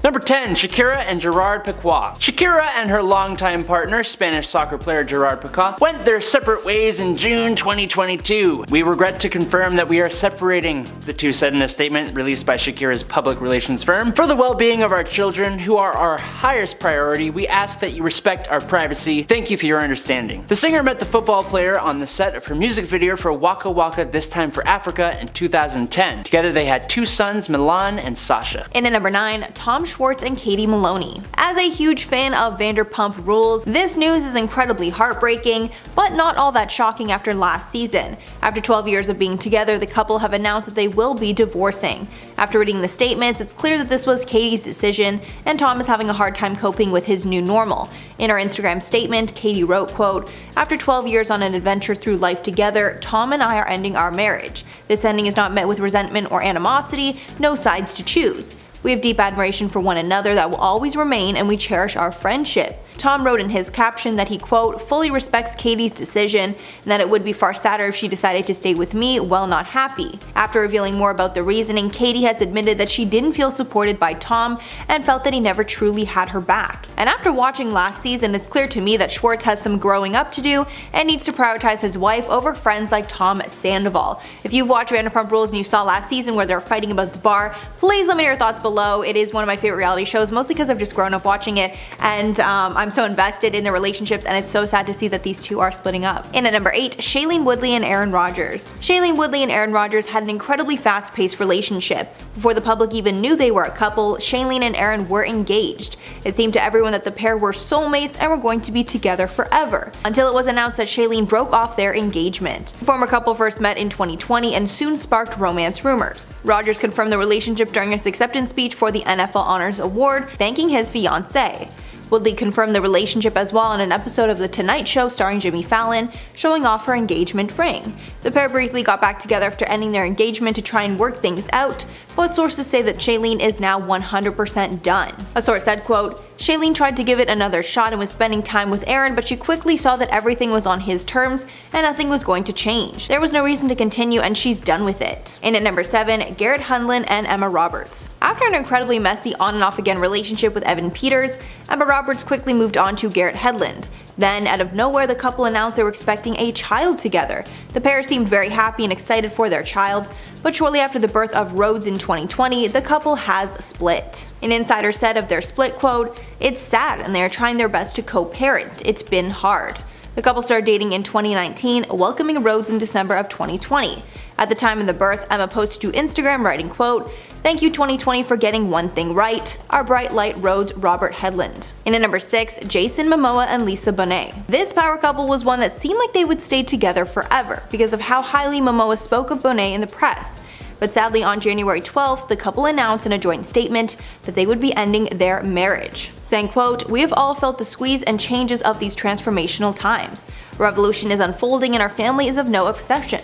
Number 10. Shakira and Gerard Pique. Shakira and her longtime partner, Spanish soccer player Gerard Pique, went their separate ways in June 2022. We regret to confirm that we are separating, the two said in a statement released by Shakira's public relations firm. For the well-being of our children, who are our highest priority, we ask that you respect our privacy. Thank you for your understanding. The singer met the football player on the set of her music video for Waka Waka This Time for Africa in 2010. Together they had two sons, Milan and Sasha. In at number 9, Tom Schwartz and Katie Maloney. As a huge fan of Vanderpump Rules, this news is incredibly heartbreaking, but not all that shocking after last season. After 12 years of being together, the couple have announced that they will be divorcing. After reading the statements, it's clear that this was Katie's decision, and Tom is having a hard time coping with his new normal. In her Instagram statement, Katie wrote, quote, "After 12 years on an adventure through life together, Tom and I are ending our marriage. This ending is not met with resentment or animosity, no sides to choose. We have deep admiration for one another that will always remain, and we cherish our friendship." Tom wrote in his caption that he, quote, "fully respects Katie's decision and that it would be far sadder if she decided to stay with me while not happy." After revealing more about the reasoning, Katie has admitted that she didn't feel supported by Tom and felt that he never truly had her back. And after watching last season, it's clear to me that Schwartz has some growing up to do and needs to prioritize his wife over friends like Tom Sandoval. If you've watched Vanderpump Rules and you saw last season where they're fighting about the bar, please let me know your thoughts below. It is one of my favorite reality shows, mostly because I've just grown up watching it, and I'm so invested in their relationships, and it's so sad to see that these two are splitting up. In at number 8, Shailene Woodley and Aaron Rodgers. Shailene Woodley and Aaron Rodgers had an incredibly fast-paced relationship. Before the public even knew they were a couple, Shailene and Aaron were engaged. It seemed to everyone that the pair were soulmates and were going to be together forever, until it was announced that Shailene broke off their engagement. The former couple first met in 2020 and soon sparked romance rumors. Rodgers confirmed the relationship during his acceptance speech for the NFL Honors Award, thanking his fiancée. Woodley confirmed the relationship as well in an episode of The Tonight Show starring Jimmy Fallon, showing off her engagement ring. The pair briefly got back together after ending their engagement to try and work things out, but sources say that Shailene is now 100% done. A source said, quote, "Shailene tried to give it another shot and was spending time with Aaron, but she quickly saw that everything was on his terms and nothing was going to change. There was no reason to continue and she's done with it." In at number 7, Garrett Hedlund and Emma Roberts. After an incredibly messy on and off again relationship with Evan Peters, Emma Roberts quickly moved on to Garrett Hedlund. Then, out of nowhere, the couple announced they were expecting a child together. The pair seemed very happy and excited for their child, but shortly after the birth of Rhodes in 2020, the couple has split. An insider said of their split, quote, "It's sad and they are trying their best to co-parent. It's been hard." The couple started dating in 2019, welcoming Rhodes in December of 2020. At the time of the birth, Emma posted to Instagram writing, quote, "Thank you 2020 for getting one thing right. Our bright light Rhodes Robert Hedlund." In at number 6, Jason Momoa and Lisa Bonet. This power couple was one that seemed like they would stay together forever because of how highly Momoa spoke of Bonet in the press. But sadly, on January 12th, the couple announced in a joint statement that they would be ending their marriage, saying, quote, "We have all felt the squeeze and changes of these transformational times. A revolution is unfolding and our family is of no exception.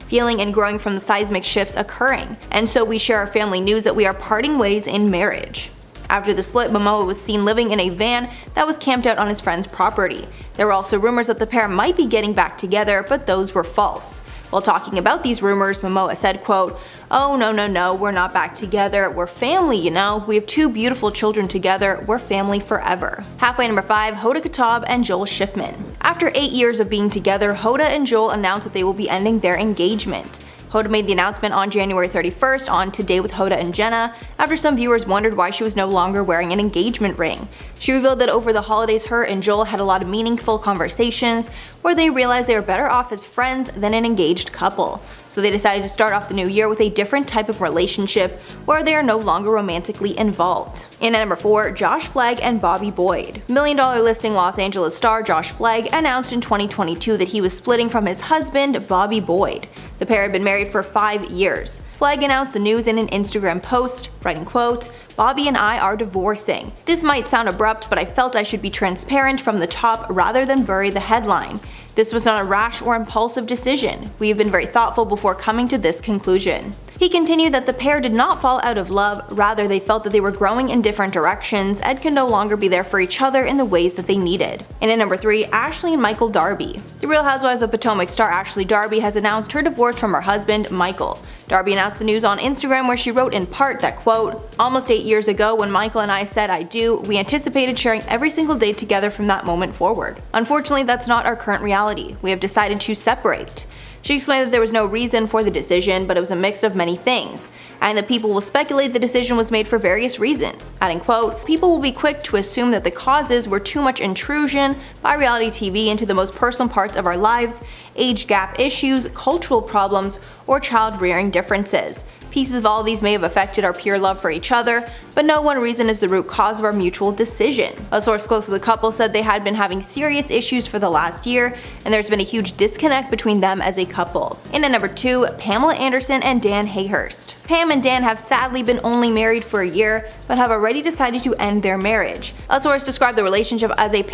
Feeling and growing from the seismic shifts occurring. And so we share our family news that we are parting ways in marriage." After the split, Momoa was seen living in a van that was camped out on his friend's property. There were also rumors that the pair might be getting back together, but those were false. While talking about these rumors, Momoa said, quote, "Oh no, we're not back together. We're family, you know. We have 2 beautiful children together. We're family forever." Halfway number 5, Hoda Kotb and Joel Schiffman. After 8 years of being together, Hoda and Joel announced that they will be ending their engagement. Hoda made the announcement on January 31st on Today with Hoda and Jenna, after some viewers wondered why she was no longer wearing an engagement ring. She revealed that over the holidays her and Joel had a lot of meaningful conversations where they realized they were better off as friends than an engaged couple. So they decided to start off the new year with a different type of relationship where they are no longer romantically involved. In at number 4, Josh Flagg and Bobby Boyd. $1 Million Listing Los Angeles star Josh Flagg announced in 2022 that he was splitting from his husband, Bobby Boyd. The pair had been married for 5 years. Flagg announced the news in an Instagram post, writing, quote, "Bobby and I are divorcing. This might sound abrupt, but I felt I should be transparent from the top rather than bury the headline. This was not a rash or impulsive decision. We have been very thoughtful before coming to this conclusion." He continued that the pair did not fall out of love, rather they felt that they were growing in different directions and could no longer be there for each other in the ways that they needed. And at number 3, Ashley and Michael Darby. The Real Housewives of Potomac star Ashley Darby has announced her divorce from her husband, Michael. Darby announced the news on Instagram, where she wrote in part that, quote, "Almost 8 years ago when Michael and I said I do, we anticipated sharing every single day together from that moment forward. Unfortunately, that's not our current reality. We have decided to separate." She explained that there was no reason for the decision, but it was a mix of many things, and that people will speculate the decision was made for various reasons, adding, quote, "People will be quick to assume that the causes were too much intrusion by reality TV into the most personal parts of our lives, age gap issues, cultural problems, or child rearing differences. Pieces of all these may have affected our pure love for each other, but no one reason is the root cause of our mutual decision." A source close to the couple said they had been having serious issues for the last year, and there's been a huge disconnect between them as a couple. In at number 2, Pamela Anderson and Dan Hayhurst. Pam and Dan have sadly been only married for a year, but have already decided to end their marriage. A source described the relationship as a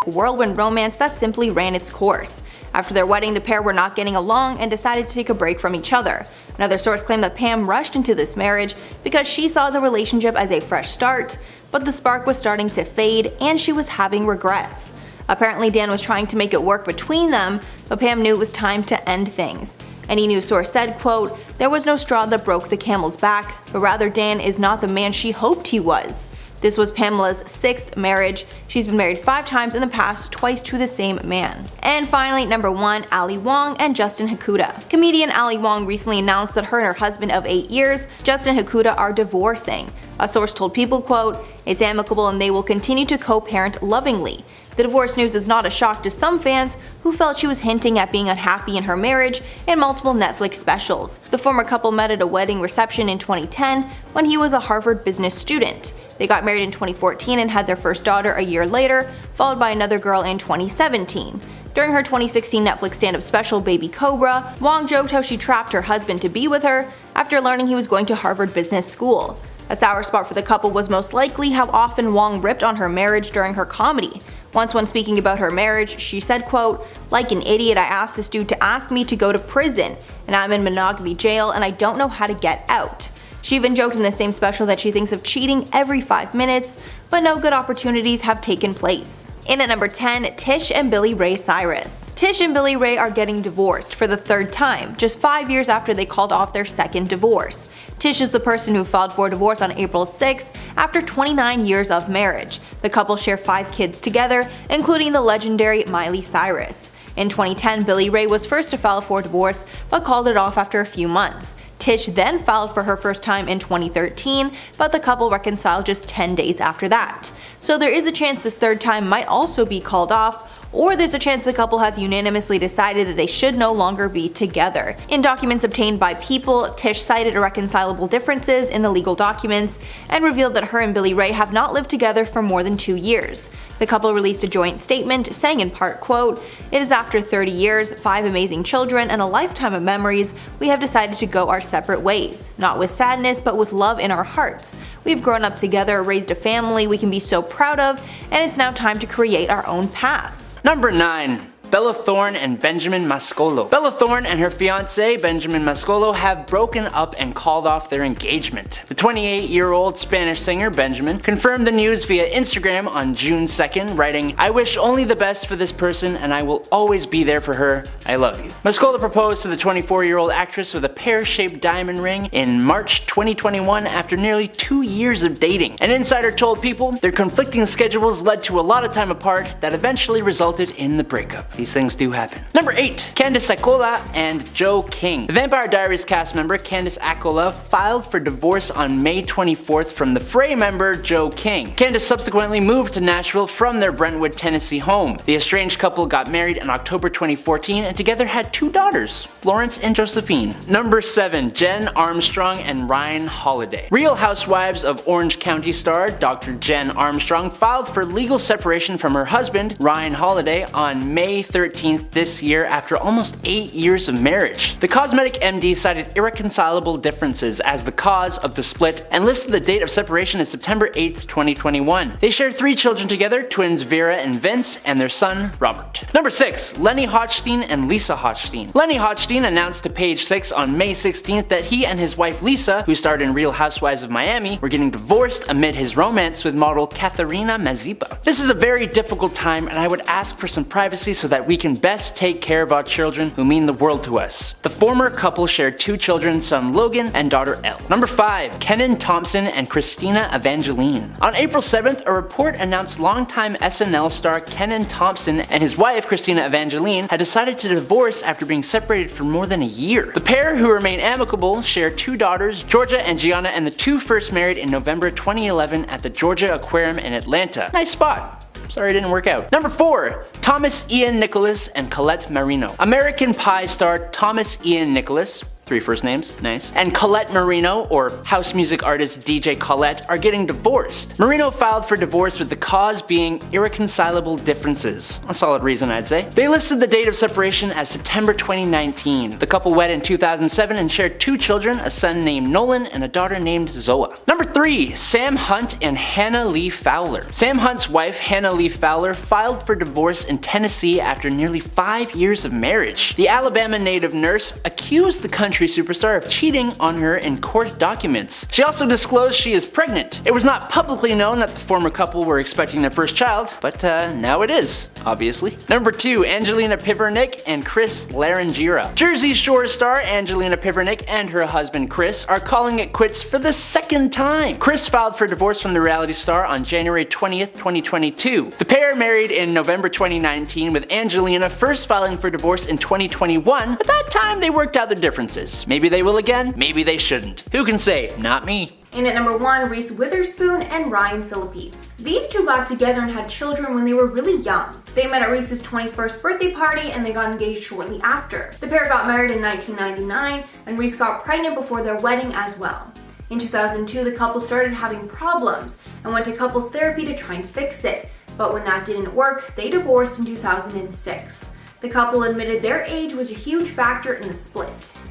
whirlwind romance that simply ran its course. After their wedding, the pair were not getting along and decided to take a break from each other. Another source claimed that Pam rushed into this marriage because she saw the relationship as a fresh start, but the spark was starting to fade and she was having regrets. Apparently Dan was trying to make it work between them, but Pam knew it was time to end things. Any news source said, quote, "There was no straw that broke the camel's back, but rather Dan is not the man she hoped he was." This was Pamela's 6th marriage. She's been married 5 times in the past, twice to the same man. And finally, number 1, Ali Wong and Justin Hakuta. Comedian Ali Wong recently announced that her and her husband of 8 years, Justin Hakuta, are divorcing. A source told People, quote, "It's amicable and they will continue to co-parent lovingly." The divorce news is not a shock to some fans who felt she was hinting at being unhappy in her marriage in multiple Netflix specials. The former couple met at a wedding reception in 2010 when he was a Harvard business student. They got married in 2014 and had their first daughter a year later, followed by another girl in 2017. During her 2016 Netflix stand-up special Baby Cobra, Wong joked how she trapped her husband to be with her after learning he was going to Harvard Business School. A sour spot for the couple was most likely how often Wong ripped on her marriage during her comedy. Once when speaking about her marriage, she said, quote, "Like an idiot, I asked this dude to ask me to go to prison, and I'm in monogamy jail and I don't know how to get out." She even joked in the same special that she thinks of cheating every 5 minutes, but no good opportunities have taken place. In at number 10, Tish and Billy Ray Cyrus. Tish and Billy Ray are getting divorced for the 3rd time, just 5 years after they called off their 2nd divorce. Tish is the person who filed for divorce on April 6th after 29 years of marriage. The couple share 5 kids together, including the legendary Miley Cyrus. In 2010, Billy Ray was first to file for divorce, but called it off after a few months. Tish then filed for her first time in 2013, but the couple reconciled just 10 days after that. So there is a chance this 3rd time might also be called off, or there's a chance the couple has unanimously decided that they should no longer be together. In documents obtained by People, Tish cited irreconcilable differences in the legal documents and revealed that her and Billy Ray have not lived together for more than 2 years. The couple released a joint statement saying in part, quote, "It is after 30 years, 5 amazing children, and a lifetime of memories, we have decided to go our separate ways. Not with sadness, but with love in our hearts. We've grown up together, raised a family we can be so proud of, and it's now time to create our own paths." Number 9. Bella Thorne and Benjamin Mascolo. Bella Thorne and her fiance Benjamin Mascolo have broken up and called off their engagement. The 28-year-old Spanish singer Benjamin confirmed the news via Instagram on June 2nd, writing, "I wish only the best for this person and I will always be there for her. I love you." Mascolo proposed to the 24-year-old actress with a pear-shaped diamond ring in March 2021 after nearly 2 years of dating. An insider told People their conflicting schedules led to a lot of time apart that eventually resulted in the breakup. These things do happen. Number 8. Candice Accola and Joe King. The Vampire Diaries cast member Candice Accola filed for divorce on May 24th from the Fray member Joe King. Candice subsequently moved to Nashville from their Brentwood, Tennessee home. The estranged couple got married in October 2014 and together had 2 daughters, Florence and Josephine. Number 7. Jen Armstrong and Ryan Holiday. Real Housewives of Orange County star Dr. Jen Armstrong filed for legal separation from her husband, Ryan Holiday, on May 13th this year after almost 8 years of marriage. The cosmetic MD cited irreconcilable differences as the cause of the split and listed the date of separation as September 8th, 2021. They share 3 children together, twins Vera and Vince, and their son Robert. Number 6. Lenny Hochstein and Lisa Hochstein. Lenny Hochstein announced to Page 6 on May 16th that he and his wife Lisa, who starred in Real Housewives of Miami, were getting divorced amid his romance with model Katharina Mazepa. This is a very difficult time and I would ask for some privacy so that that we can best take care of our children who mean the world to us. The former couple shared 2 children, son Logan and daughter Elle. Number 5. Kenan, Thompson and Christina Evangeline. On April 7th, a report announced longtime SNL star Kenan Thompson and his wife Christina Evangeline had decided to divorce after being separated for more than a year. The pair, who remain amicable, share 2 daughters, Georgia and Gianna, and the 2 first married in November 2011 at the Georgia Aquarium in Atlanta. Nice spot. Sorry it didn't work out. Number 4. Thomas Ian Nicholas and Colette Marino. American Pie star Thomas Ian Nicholas, 3 first names, nice, and Colette Marino, or house music artist DJ Colette, are getting divorced. Marino filed for divorce with the cause being irreconcilable differences. A solid reason, I'd say. They listed the date of separation as September 2019. The couple wed in 2007 and shared 2 children, a son named Nolan and a daughter named Zoa. Number 3. Sam Hunt and Hannah Lee Fowler. Sam Hunt's wife, Hannah Lee Fowler, filed for divorce in Tennessee after nearly 5 years of marriage. The Alabama native nurse accused the country superstar of cheating on her in court documents. She also disclosed she is pregnant. It was not publicly known that the former couple were expecting their first child, but now it is, obviously. Number 2. Angelina Pivernick and Chris Larangira. Jersey Shore star Angelina Pivernick and her husband Chris are calling it quits for the 2nd time. Chris filed for divorce from the reality star on January 20th, 2022. The pair married in November 2019, with Angelina first filing for divorce in 2021, but that time they worked out their differences. Maybe they will again, maybe they shouldn't. Who can say? Not me. In at number 1, Reese Witherspoon and Ryan Phillippe. These two got together and had children when they were really young. They met at Reese's 21st birthday party and they got engaged shortly after. The pair got married in 1999 and Reese got pregnant before their wedding as well. In 2002, the couple started having problems and went to couples therapy to try and fix it. But when that didn't work, they divorced in 2006. The couple admitted their age was a huge factor in the split.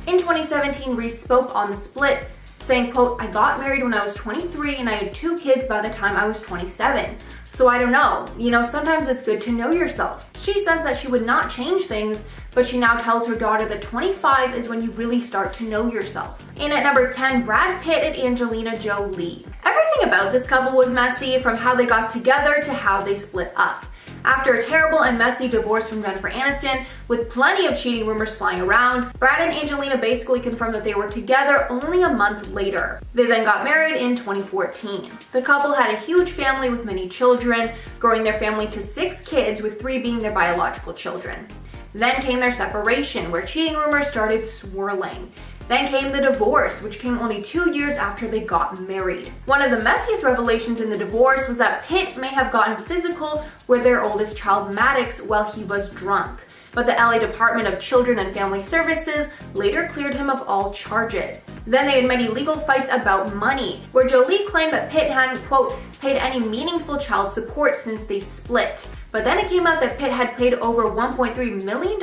In 2017, Reese spoke on the split, saying, quote, "I got married when I was 23 and I had 2 kids by the time I was 27. So I don't know, sometimes it's good to know yourself." She says that she would not change things, but she now tells her daughter that 25 is when you really start to know yourself. In at number 10, Brad Pitt and Angelina Jolie. Everything about this couple was messy, from how they got together to how they split up. After a terrible and messy divorce from Jennifer Aniston, with plenty of cheating rumors flying around, Brad and Angelina basically confirmed that they were together only a month later. They then got married in 2014. The couple had a huge family with many children, growing their family to 6 kids, with 3 being their biological children. Then came their separation, where cheating rumors started swirling. Then came the divorce, which came only 2 years after they got married. One of the messiest revelations in the divorce was that Pitt may have gotten physical with their oldest child Maddox while he was drunk. But the LA Department of Children and Family Services later cleared him of all charges. Then they had many legal fights about money, where Jolie claimed that Pitt hadn't, quote, paid any meaningful child support since they split. But then it came out that Pitt had paid over $1.3 million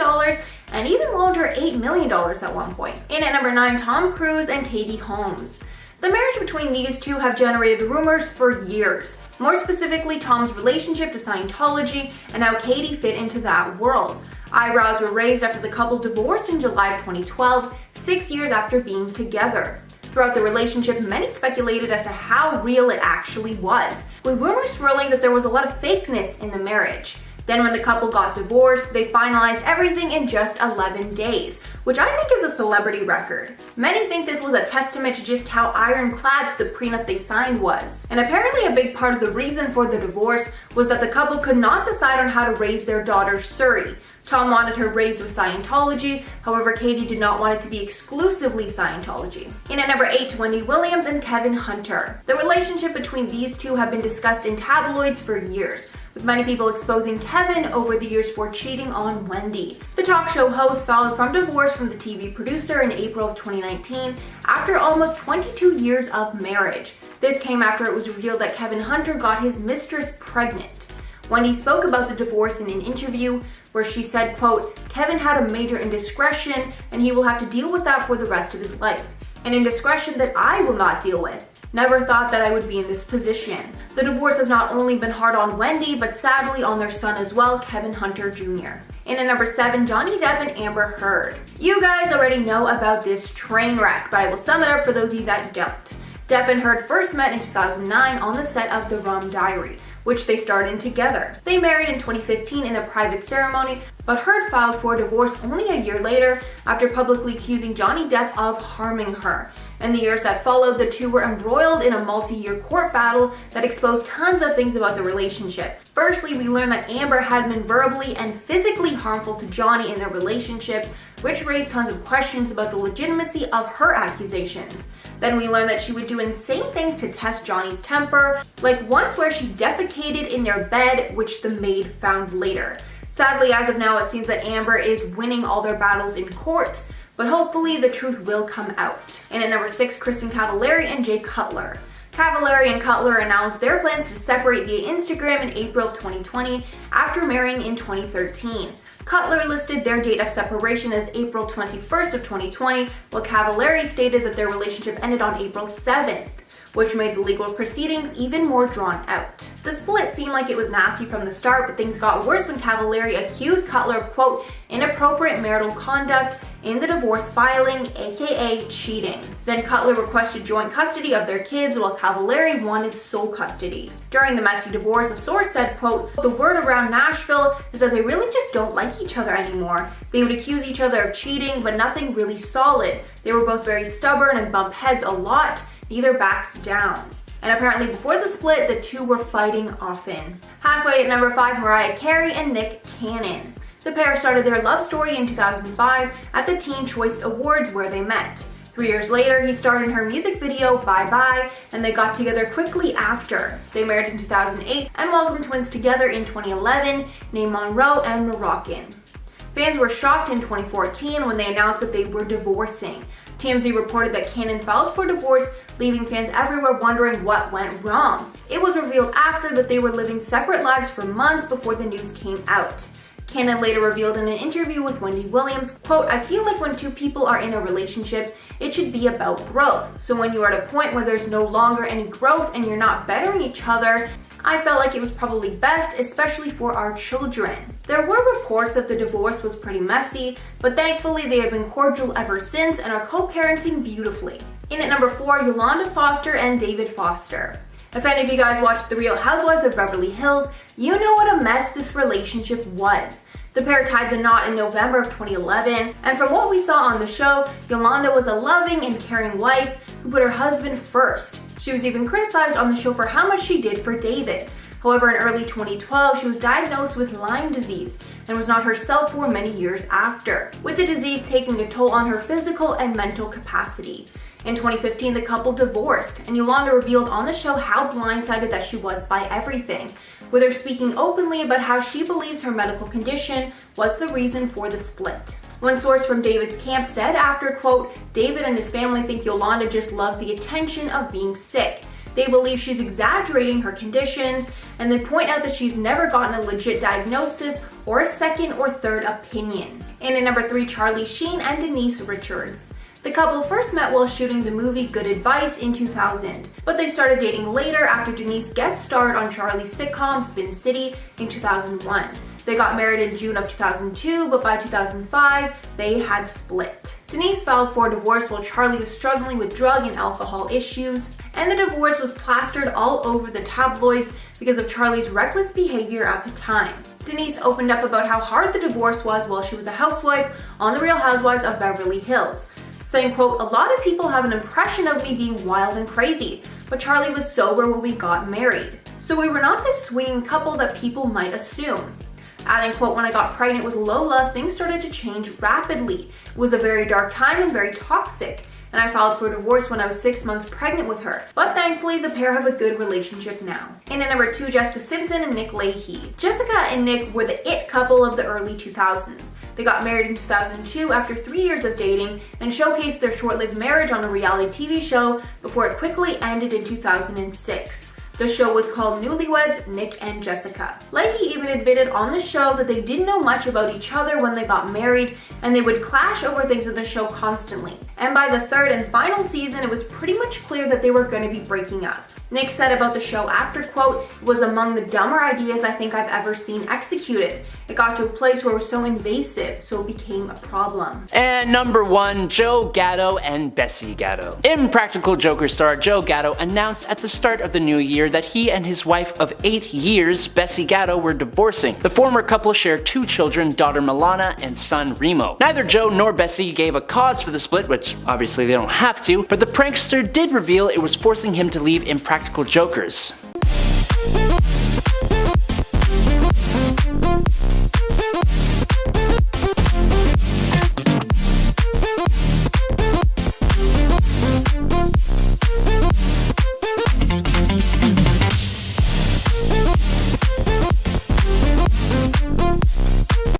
and even loaned her $8 million at one point. In at number 9, Tom Cruise and Katie Holmes. The marriage between these two have generated rumors for years. More specifically, Tom's relationship to Scientology and how Katie fit into that world. Eyebrows were raised after the couple divorced in July of 2012, 6 years after being together. Throughout the relationship, many speculated as to how real it actually was, with rumors swirling that there was a lot of fakeness in the marriage. Then when the couple got divorced, they finalized everything in just 11 days, which I think is a celebrity record. Many think this was a testament to just how ironclad the prenup they signed was. And apparently a big part of the reason for the divorce was that the couple could not decide on how to raise their daughter Suri. Tom wanted her raised with Scientology, however Katie did not want it to be exclusively Scientology. In at number 8, Wendy Williams and Kevin Hunter. The relationship between these two have been discussed in tabloids for years, with many people exposing Kevin over the years for cheating on Wendy. The talk show host filed from divorce from the TV producer in April of 2019 after almost 22 years of marriage. This came after it was revealed that Kevin Hunter got his mistress pregnant. Wendy spoke about the divorce in an interview where she said, quote, "Kevin had a major indiscretion and he will have to deal with that for the rest of his life. An indiscretion that I will not deal with. Never thought that I would be in this position." The divorce has not only been hard on Wendy, but sadly on their son as well, Kevin Hunter Jr. In at number 7, Johnny Depp and Amber Heard. You guys already know about this train wreck, but I will sum it up for those of you that don't. Depp and Heard first met in 2009 on the set of The Rum Diary, which they starred in together. They married in 2015 in a private ceremony, but Heard filed for divorce only a year later after publicly accusing Johnny Depp of harming her. In the years that followed, the two were embroiled in a multi-year court battle that exposed tons of things about the relationship. Firstly, we learned that Amber had been verbally and physically harmful to Johnny in their relationship, which raised tons of questions about the legitimacy of her accusations. Then we learned that she would do insane things to test Johnny's temper, like once where she defecated in their bed, which the maid found later. Sadly, as of now, it seems that Amber is winning all their battles in court, but hopefully the truth will come out. And at number 6, Kristin Cavallari and Jay Cutler. Cavallari and Cutler announced their plans to separate via Instagram in April 2020 after marrying in 2013. Cutler listed their date of separation as April 21st of 2020, while Cavallari stated that their relationship ended on April 7th, which made the legal proceedings even more drawn out. The split seemed like it was nasty from the start, but things got worse when Cavallari accused Cutler of, quote, inappropriate marital conduct in the divorce filing, aka cheating. Then Cutler requested joint custody of their kids, while Cavallari wanted sole custody. During the messy divorce, a source said, quote, the word around Nashville is that they really just don't like each other anymore. They would accuse each other of cheating, but nothing really solid. They were both very stubborn and bump heads a lot. Neither backs down. And apparently before the split, the two were fighting often. Halfway at number 5, Mariah Carey and Nick Cannon. The pair started their love story in 2005 at the Teen Choice Awards where they met. 3 years later, he starred in her music video, Bye Bye, and they got together quickly after. They married in 2008 and welcomed twins together in 2011, named Monroe and Moroccan. Fans were shocked in 2014 when they announced that they were divorcing. TMZ reported that Kenan filed for divorce, leaving fans everywhere wondering what went wrong. It was revealed after that they were living separate lives for months before the news came out. Kenan later revealed in an interview with Wendy Williams, quote, I feel like when two people are in a relationship, it should be about growth. So when you are at a point where there's no longer any growth and you're not bettering each other, I felt like it was probably best, especially for our children. There were reports that the divorce was pretty messy, but thankfully they have been cordial ever since and are co-parenting beautifully. In at number 4, Yolanda Foster and David Foster. If any of you guys watched The Real Housewives of Beverly Hills, you know what a mess this relationship was. The pair tied the knot in November of 2011, and from what we saw on the show, Yolanda was a loving and caring wife who put her husband first. She was even criticized on the show for how much she did for David. However, in early 2012, she was diagnosed with Lyme disease and was not herself for many years after, with the disease taking a toll on her physical and mental capacity. In 2015, the couple divorced, and Yolanda revealed on the show how blindsided that she was by everything, with her speaking openly about how she believes her medical condition was the reason for the split. One source from David's camp said after, quote, David and his family think Yolanda just loved the attention of being sick. They believe she's exaggerating her conditions, and they point out that she's never gotten a legit diagnosis or a second or third opinion. And at number 3, Charlie Sheen and Denise Richards. The couple first met while shooting the movie Good Advice in 2000, but they started dating later after Denise guest starred on Charlie's sitcom Spin City in 2001. They got married in June of 2002, but by 2005, they had split. Denise filed for divorce while Charlie was struggling with drug and alcohol issues, and the divorce was plastered all over the tabloids because of Charlie's reckless behavior at the time. Denise opened up about how hard the divorce was while she was a housewife on The Real Housewives of Beverly Hills, saying, quote, a lot of people have an impression of me being wild and crazy, but Charlie was sober when we got married. So we were not this swinging couple that people might assume. Adding, quote, when I got pregnant with Lola, things started to change rapidly. It was a very dark time and very toxic, and I filed for divorce when I was 6 months pregnant with her. But thankfully, the pair have a good relationship now. And at number 2, Jessica Simpson and Nick Lachey. Jessica and Nick were the it couple of the early 2000s. They got married in 2002 after 3 years of dating and showcased their short-lived marriage on a reality TV show before it quickly ended in 2006. The show was called Newlyweds, Nick and Jessica. Lachey even admitted on the show that they didn't know much about each other when they got married, and they would clash over things in the show constantly. And by the third and final season, it was pretty much clear that they were going to be breaking up. Nick said about the show after, quote, "It was among the dumber ideas I think I've ever seen executed. It got to a place where it was so invasive, so it became a problem." And number 1, Joe Gatto and Bessie Gatto. Impractical Joker star Joe Gatto announced at the start of the new year that he and his wife of 8 years, Bessie Gatto, were divorcing. The former couple share 2 children, daughter Milana and son Remo. Neither Joe nor Bessie gave a cause for the split, which obviously they don't have to, but the prankster did reveal it was forcing him to leave Impractical Jokers.